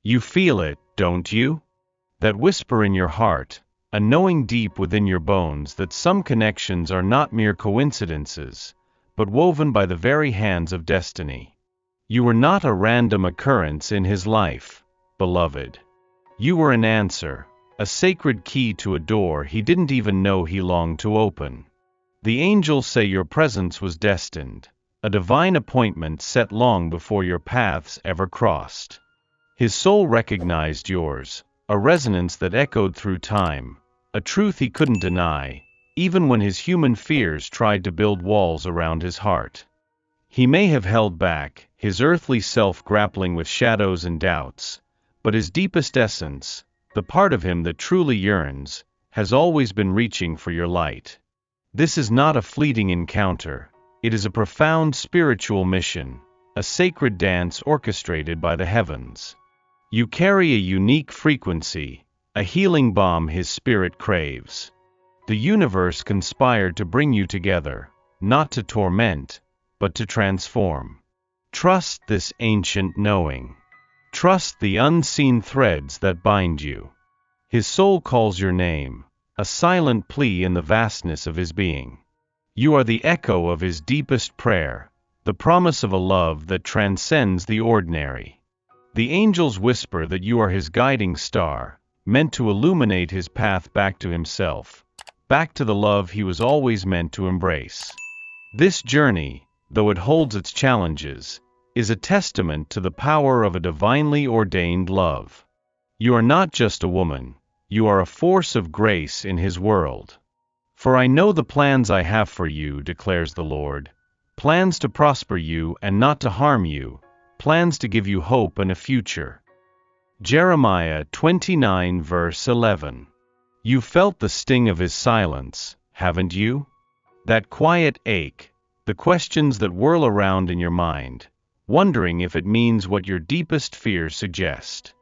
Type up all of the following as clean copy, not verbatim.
You feel it, don't you? That whisper in your heart, a knowing deep within your bones that some connections are not mere coincidences, but woven by the very hands of destiny. You were not a random occurrence in his life, beloved. You were an answer, a sacred key to a door he didn't even know he longed to open. The angels say your presence was destined, a divine appointment set long before your paths ever crossed. His soul recognized yours, a resonance that echoed through time, a truth he couldn't deny, even when his human fears tried to build walls around his heart. He may have held back, his earthly self grappling with shadows and doubts, but his deepest essence, the part of him that truly yearns, has always been reaching for your light. This is not a fleeting encounter, it is a profound spiritual mission, a sacred dance orchestrated by the heavens. You carry a unique frequency, a healing balm his spirit craves. The universe conspired to bring you together, not to torment, but to transform. Trust this ancient knowing. Trust the unseen threads that bind you. His soul calls your name, a silent plea in the vastness of his being. You are the echo of his deepest prayer, the promise of a love that transcends the ordinary. The angels whisper that you are his guiding star, meant to illuminate his path back to himself, back to the love he was always meant to embrace. This journey, though it holds its challenges, is a testament to the power of a divinely ordained love. You are not just a woman, you are a force of grace in his world. For I know the plans I have for you, declares the Lord, plans to prosper you and not to harm you, plans to give you hope and a future. Jeremiah 29 verse 11. You felt the sting of his silence, haven't you? That quiet ache, the questions that whirl around in your mind, wondering if it means what your deepest fears suggest.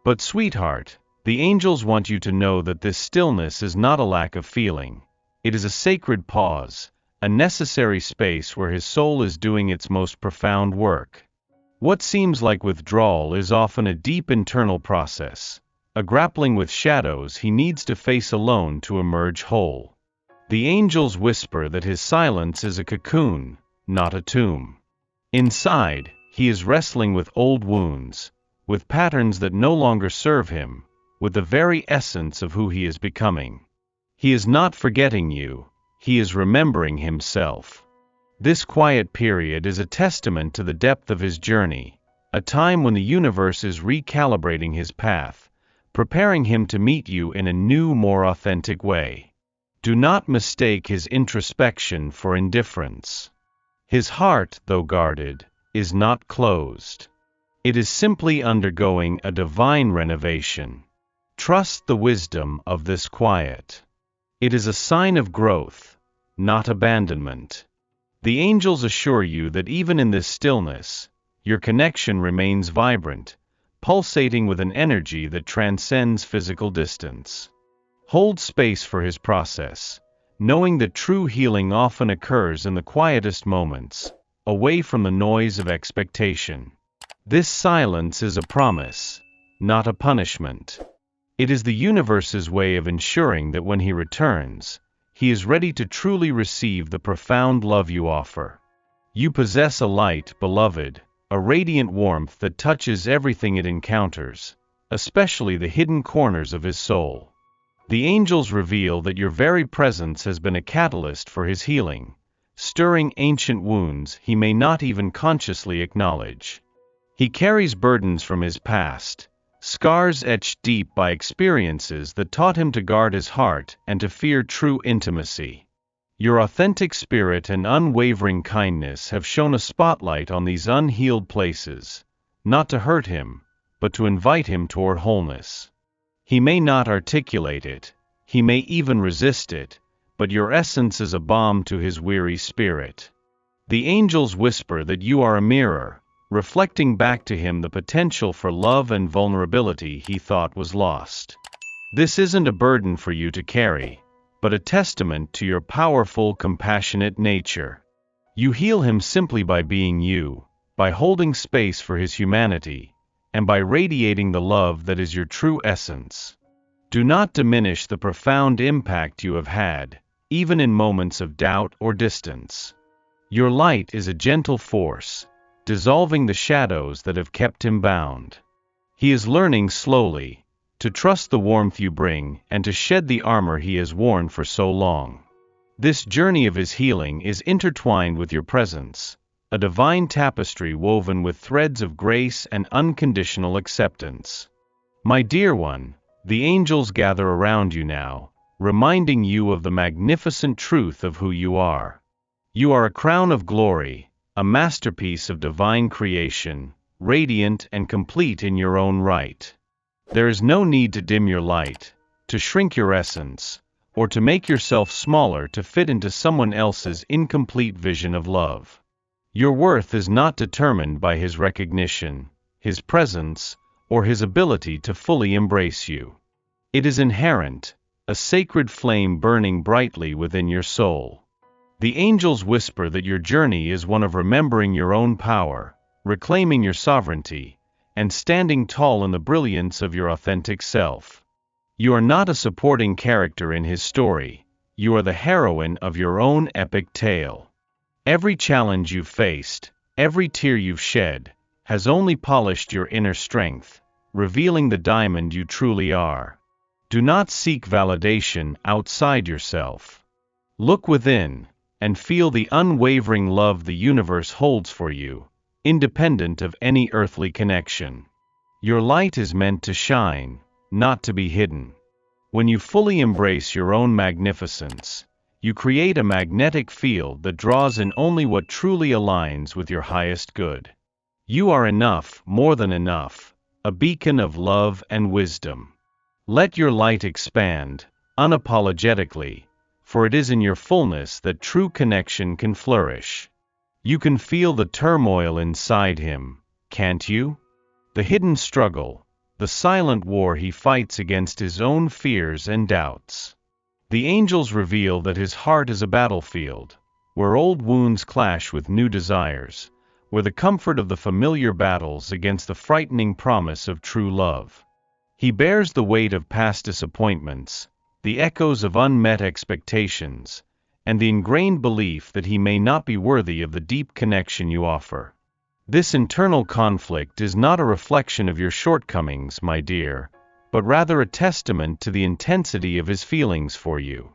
But sweetheart, the angels want you to know that this stillness is not a lack of feeling. It is a sacred pause, a necessary space where his soul is doing its most profound work. What seems like withdrawal is often a deep internal process, a grappling with shadows he needs to face alone to emerge whole. The angels whisper that his silence is a cocoon, not a tomb. Inside, he is wrestling with old wounds, with patterns that no longer serve him, with the very essence of who he is becoming. He is not forgetting you, he is remembering himself. This quiet period is a testament to the depth of his journey, a time when the universe is recalibrating his path, preparing him to meet you in a new, more authentic way. Do not mistake his introspection for indifference. His heart, though guarded, is not closed. It is simply undergoing a divine renovation. Trust the wisdom of this quiet. It is a sign of growth, not abandonment. The angels assure you that even in this stillness, your connection remains vibrant, pulsating with an energy that transcends physical distance. Hold space for his process, knowing that true healing often occurs in the quietest moments, away from the noise of expectation. This silence is a promise, not a punishment. It is the universe's way of ensuring that when he returns, he is ready to truly receive the profound love you offer. You possess a light, beloved, a radiant warmth that touches everything it encounters, especially the hidden corners of his soul. The angels reveal that your very presence has been a catalyst for his healing, stirring ancient wounds he may not even consciously acknowledge. He carries burdens from his past, scars etched deep by experiences that taught him to guard his heart and to fear true intimacy. Your authentic spirit and unwavering kindness have shone a spotlight on these unhealed places, not to hurt him, but to invite him toward wholeness. He may not articulate it, he may even resist it, but your essence is a balm to his weary spirit. The angels whisper that you are a mirror, reflecting back to him the potential for love and vulnerability he thought was lost. This isn't a burden for you to carry, but a testament to your powerful, compassionate nature. You heal him simply by being you, by holding space for his humanity, and by radiating the love that is your true essence. Do not diminish the profound impact you have had, even in moments of doubt or distance. Your light is a gentle force, dissolving the shadows that have kept him bound. He is learning slowly to trust the warmth you bring and to shed the armor he has worn for so long. This journey of his healing is intertwined with your presence, a divine tapestry woven with threads of grace and unconditional acceptance. My dear one, the angels gather around you now, reminding you of the magnificent truth of who you are. You are a crown of glory, a masterpiece of divine creation, radiant and complete in your own right. There is no need to dim your light, to shrink your essence, or to make yourself smaller to fit into someone else's incomplete vision of love. Your worth is not determined by his recognition, his presence, or his ability to fully embrace you. It is inherent, a sacred flame burning brightly within your soul. The angels whisper that your journey is one of remembering your own power, reclaiming your sovereignty, and standing tall in the brilliance of your authentic self. You are not a supporting character in his story, you are the heroine of your own epic tale. Every challenge you've faced, every tear you've shed, has only polished your inner strength, revealing the diamond you truly are. Do not seek validation outside yourself. Look within, and feel the unwavering love the universe holds for you, independent of any earthly connection. Your light is meant to shine, not to be hidden. When you fully embrace your own magnificence, you create a magnetic field that draws in only what truly aligns with your highest good. You are enough, more than enough, a beacon of love and wisdom. Let your light expand, unapologetically, for it is in your fullness that true connection can flourish. You can feel the turmoil inside him, can't you? The hidden struggle, the silent war he fights against his own fears and doubts. The angels reveal that his heart is a battlefield, where old wounds clash with new desires, where the comfort of the familiar battles against the frightening promise of true love. He bears the weight of past disappointments, the echoes of unmet expectations, and the ingrained belief that he may not be worthy of the deep connection you offer. This internal conflict is not a reflection of your shortcomings, my dear, but rather a testament to the intensity of his feelings for you.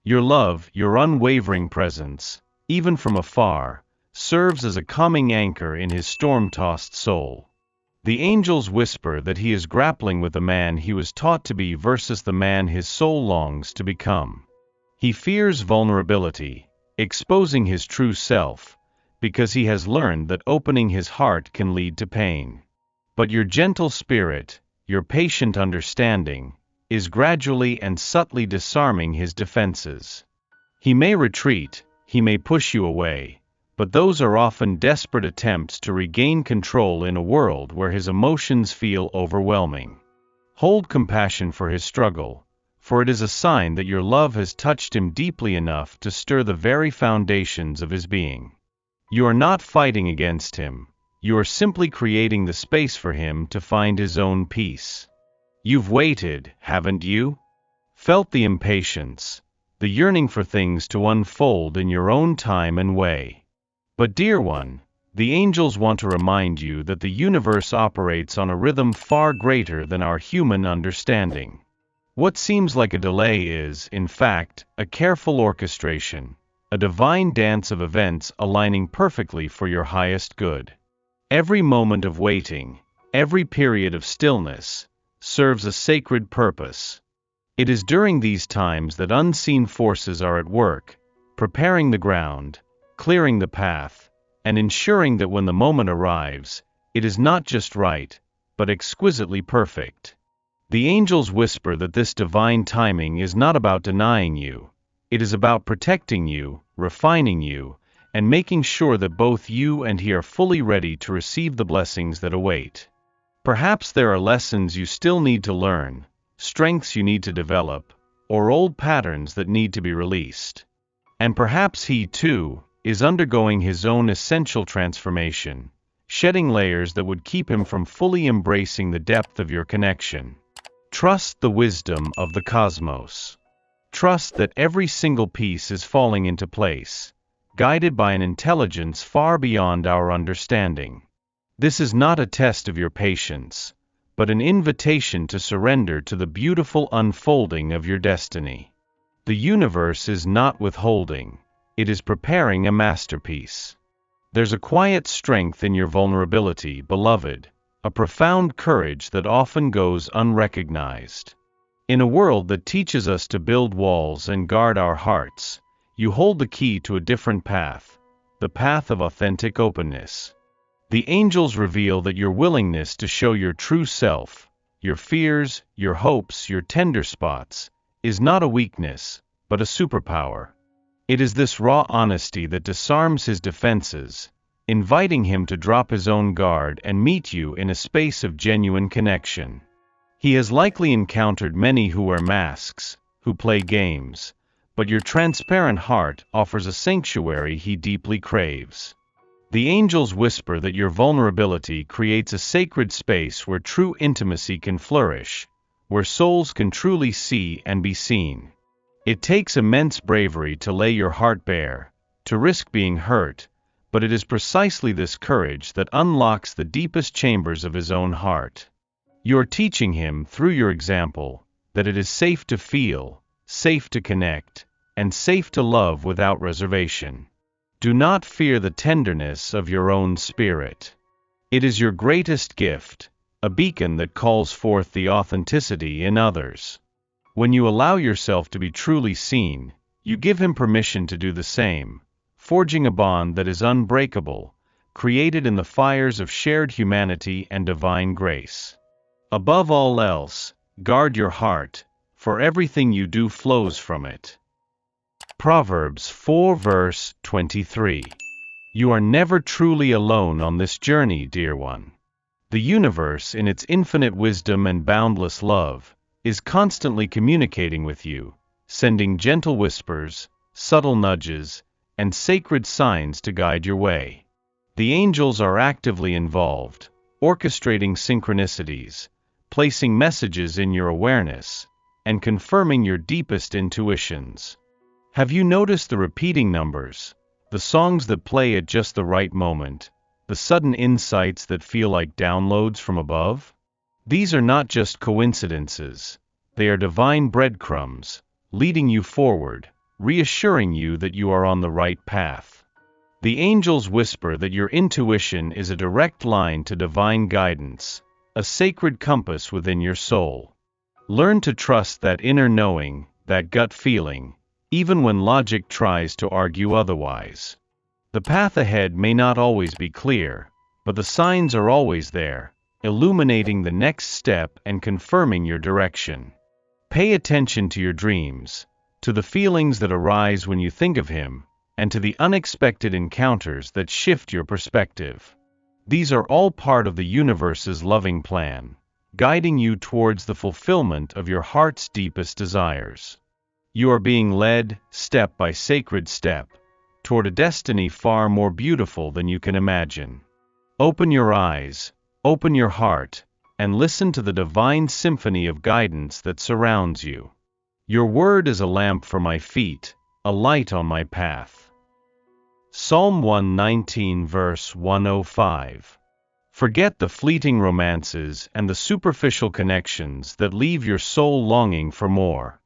Your love, your unwavering presence, even from afar, serves as a calming anchor in his storm-tossed soul. The angels whisper that he is grappling with the man he was taught to be versus the man his soul longs to become. He fears vulnerability, exposing his true self, because he has learned that opening his heart can lead to pain. But your gentle spirit, your patient understanding, is gradually and subtly disarming his defenses. He may retreat, he may push you away, but those are often desperate attempts to regain control in a world where his emotions feel overwhelming. Hold compassion for his struggle, for it is a sign that your love has touched him deeply enough to stir the very foundations of his being. You are not fighting against him, you are simply creating the space for him to find his own peace. You've waited, haven't you? Felt the impatience, the yearning for things to unfold in your own time and way. But dear one, the angels want to remind you that the universe operates on a rhythm far greater than our human understanding. What seems like a delay is, in fact, a careful orchestration, a divine dance of events aligning perfectly for your highest good. Every moment of waiting, every period of stillness, serves a sacred purpose. It is during these times that unseen forces are at work, preparing the ground, clearing the path, and ensuring that when the moment arrives, it is not just right, but exquisitely perfect. The angels whisper that this divine timing is not about denying you, it is about protecting you, refining you, and making sure that both you and he are fully ready to receive the blessings that await. Perhaps there are lessons you still need to learn, strengths you need to develop, or old patterns that need to be released. And perhaps he, too, is undergoing his own essential transformation, shedding layers that would keep him from fully embracing the depth of your connection. Trust the wisdom of the cosmos. Trust that every single piece is falling into place, guided by an intelligence far beyond our understanding. This is not a test of your patience, but an invitation to surrender to the beautiful unfolding of your destiny. The universe is not withholding, it is preparing a masterpiece. There's a quiet strength in your vulnerability, beloved, a profound courage that often goes unrecognized. In a world that teaches us to build walls and guard our hearts, you hold the key to a different path, the path of authentic openness. The angels reveal that your willingness to show your true self, your fears, your hopes, your tender spots, is not a weakness, but a superpower. It is this raw honesty that disarms his defenses, inviting him to drop his own guard and meet you in a space of genuine connection. He has likely encountered many who wear masks, who play games, but your transparent heart offers a sanctuary he deeply craves. The angels whisper that your vulnerability creates a sacred space where true intimacy can flourish, where souls can truly see and be seen. It takes immense bravery to lay your heart bare, to risk being hurt, but it is precisely this courage that unlocks the deepest chambers of his own heart. You're teaching him, through your example, that it is safe to feel, safe to connect, and safe to love without reservation. Do not fear the tenderness of your own spirit. It is your greatest gift, a beacon that calls forth the authenticity in others. When you allow yourself to be truly seen, you give him permission to do the same, forging a bond that is unbreakable, created in the fires of shared humanity and divine grace. Above all else, guard your heart, for everything you do flows from it. Proverbs 4 verse 23. You are never truly alone on this journey, dear one. The universe, in its infinite wisdom and boundless love, is constantly communicating with you, sending gentle whispers, subtle nudges, and sacred signs to guide your way. The angels are actively involved, orchestrating synchronicities, placing messages in your awareness, and confirming your deepest intuitions. Have you noticed the repeating numbers, the songs that play at just the right moment, the sudden insights that feel like downloads from above? These are not just coincidences, they are divine breadcrumbs, leading you forward, reassuring you that you are on the right path. The angels whisper that your intuition is a direct line to divine guidance, a sacred compass within your soul. Learn to trust that inner knowing, that gut feeling, even when logic tries to argue otherwise. The path ahead may not always be clear, but the signs are always there, illuminating the next step and confirming your direction. Pay attention to your dreams, to the feelings that arise when you think of him, and to the unexpected encounters that shift your perspective. These are all part of the universe's loving plan, guiding you towards the fulfillment of your heart's deepest desires. You are being led, step by sacred step, toward a destiny far more beautiful than you can imagine. Open your eyes, open your heart, and listen to the divine symphony of guidance that surrounds you. Your word is a lamp for my feet, a light on my path. Psalm 119 verse 105. Forget the fleeting romances and the superficial connections that leave your soul longing for more.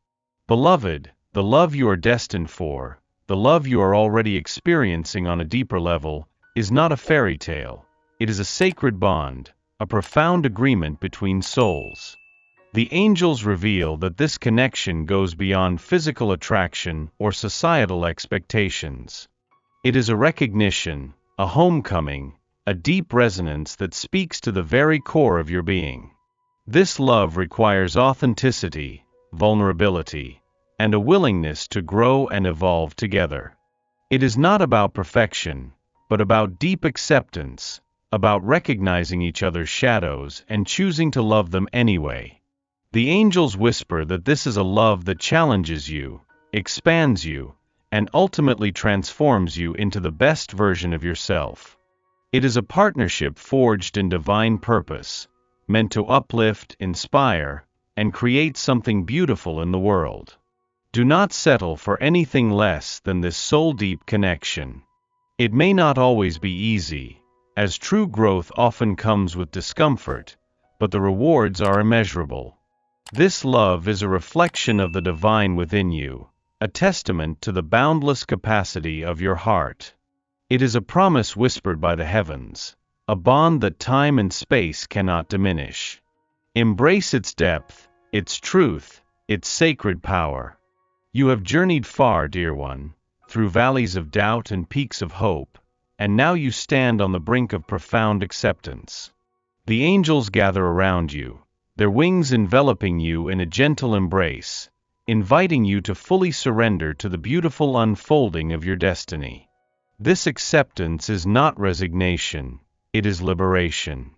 Beloved, the love you are destined for, the love you are already experiencing on a deeper level, is not a fairy tale. It is a sacred bond, a profound agreement between souls. The angels reveal that this connection goes beyond physical attraction or societal expectations. It is a recognition, a homecoming, a deep resonance that speaks to the very core of your being. This love requires authenticity, vulnerability, and a willingness to grow and evolve together. It is not about perfection, but about deep acceptance, about recognizing each other's shadows and choosing to love them anyway. The angels whisper that this is a love that challenges you, expands you, and ultimately transforms you into the best version of yourself. It is a partnership forged in divine purpose, meant to uplift, inspire, and create something beautiful in the world. Do not settle for anything less than this soul-deep connection. It may not always be easy, as true growth often comes with discomfort, but the rewards are immeasurable. This love is a reflection of the divine within you, a testament to the boundless capacity of your heart. It is a promise whispered by the heavens, a bond that time and space cannot diminish. Embrace its depth, its truth, its sacred power. You have journeyed far, dear one, through valleys of doubt and peaks of hope, and now you stand on the brink of profound acceptance. The angels gather around you, their wings enveloping you in a gentle embrace, inviting you to fully surrender to the beautiful unfolding of your destiny. This acceptance is not resignation, it is liberation.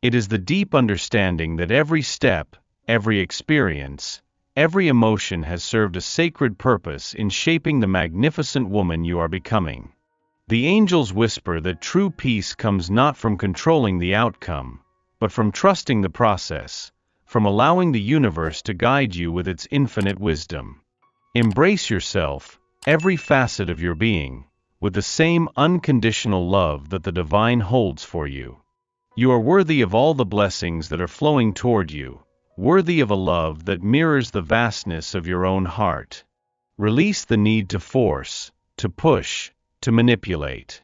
It is the deep understanding that every step, every experience, every emotion has served a sacred purpose in shaping the magnificent woman you are becoming. The angels whisper that true peace comes not from controlling the outcome, but from trusting the process, from allowing the universe to guide you with its infinite wisdom. Embrace yourself, every facet of your being, with the same unconditional love that the divine holds for you. You are worthy of all the blessings that are flowing toward you, worthy of a love that mirrors the vastness of your own heart. Release the need to force, to push, to manipulate.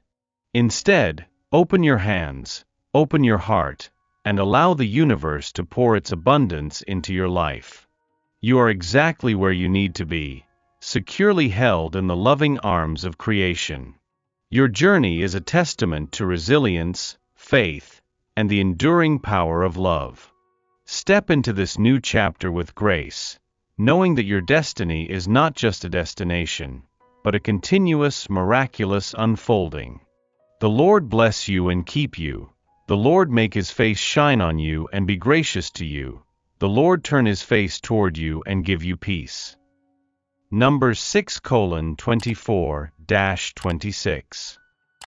Instead, open your hands, open your heart, and allow the universe to pour its abundance into your life. You are exactly where you need to be, securely held in the loving arms of creation. Your journey is a testament to resilience, faith, and the enduring power of love. Step into this new chapter with grace, knowing that your destiny is not just a destination, but a continuous, miraculous unfolding. The Lord bless you and keep you. The Lord make his face shine on you and be gracious to you. The Lord turn his face toward you and give you peace. Numbers 6:24-26